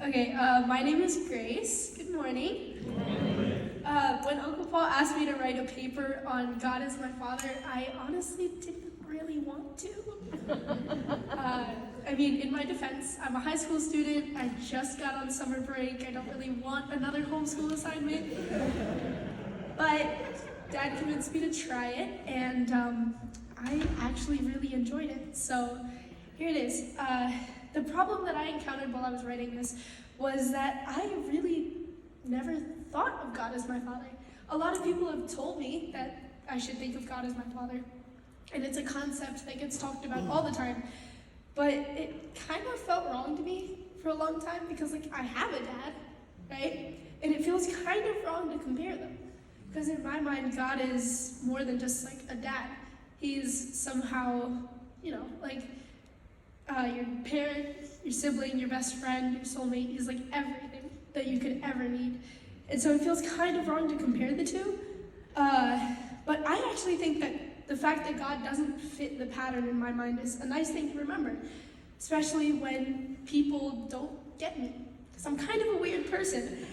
Okay, my name is Grace. Good morning. When Uncle Paul asked me to write a paper on God as my father, I honestly didn't really want to. In my defense, I'm a high school student. I just got on summer break. I don't really want another homeschool assignment. But Dad convinced me to try it, and I actually really enjoyed it. So here it is. The problem that I encountered while I was writing this was that I really never thought of God as my father. A lot of people have told me that I should think of God as my father, and it's a concept that gets talked about all the time, but it kind of felt wrong to me for a long time because I have a dad, right? And it feels kind of wrong to compare them because in my mind, God is more than just a dad. He's somehow, your parent, your sibling, your best friend, your soulmate. He's everything that you could ever need. And so it feels kind of wrong to compare the two. But I actually think that the fact that God doesn't fit the pattern in my mind is a nice thing to remember, especially when people don't get me, because I'm kind of a weird person.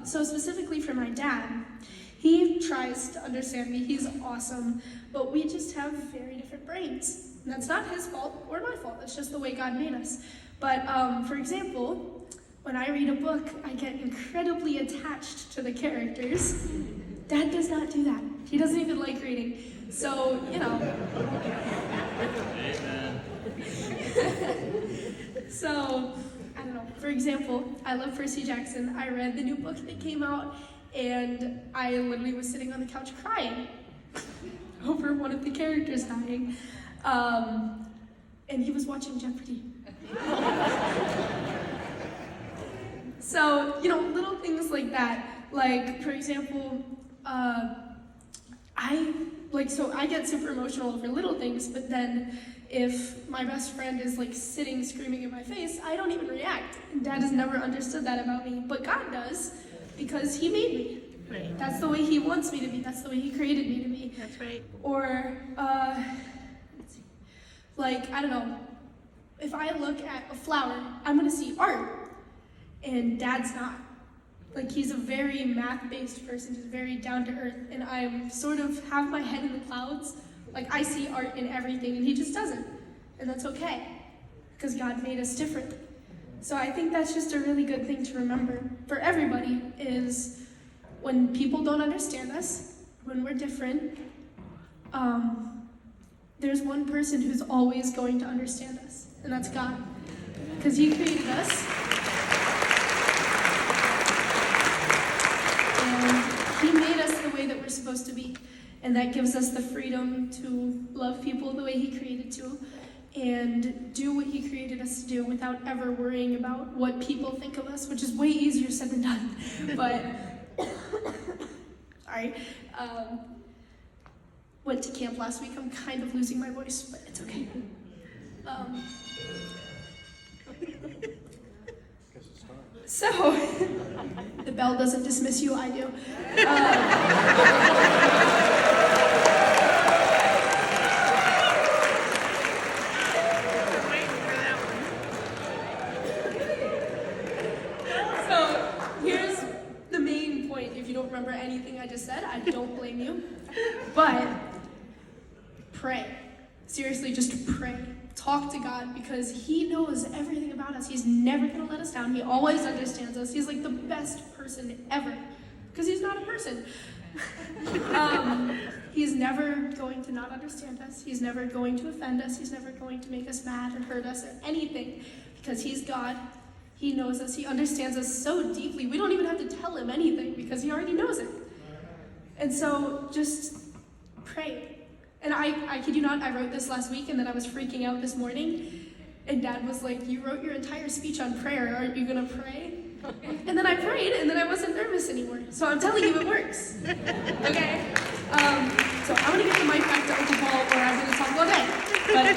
So specifically for my dad, he tries to understand me, he's awesome, but we just have very different brains. And that's not his fault or my fault, that's just the way God made us. But for example, when I read a book, I get incredibly attached to the characters. Dad does not do that. He doesn't even like reading. So, Amen. So, I don't know. For example, I love Percy Jackson. I read the new book that came out, and I literally was sitting on the couch crying over one of the characters dying. And he was watching Jeopardy. So, little things like that. For example, I get super emotional over little things, but then if my best friend is sitting screaming in my face, I don't even react. And Dad has never understood that about me, but God does, because he made me. Right. That's the way he wants me to be. That's the way he created me to be. That's right. Or, I don't know, if I look at a flower, I'm gonna see art, and Dad's not. He's a very math-based person, he's very down-to-earth, and I sort of have my head in the clouds. I see art in everything, and he just doesn't. And that's okay, because God made us differently. So I think that's just a really good thing to remember for everybody, is when people don't understand us, when we're different, there's one person who's always going to understand us, and that's God. Because he created us, and he made us the way that we're supposed to be. And that gives us the freedom to love people the way he created to, and do what he created us to do without ever worrying about what people think of us, which is way easier said than done. But, sorry. Went to camp last week. I'm kind of losing my voice, but it's okay. So, the bell doesn't dismiss you, I do. So, here's the main point. If you don't remember anything I just said, I don't blame you. But, pray. Seriously, just pray. Talk to God, because he knows everything about us. He's never going to let us down. He always understands us. He's the best person ever, because he's not a person. He's never going to not understand us. He's never going to offend us. He's never going to make us mad or hurt us or anything, because he's God. He knows us. He understands us so deeply. We don't even have to tell him anything, because he already knows it. And so just pray. And I kid you not, I wrote this last week, and then I was freaking out this morning, and Dad was like, "You wrote your entire speech on prayer, aren't you gonna pray?" And then I prayed, and then I wasn't nervous anymore. So I'm telling you, it works. Okay? So I'm gonna give the mic back to Uncle Paul, or I'm gonna talk all day. But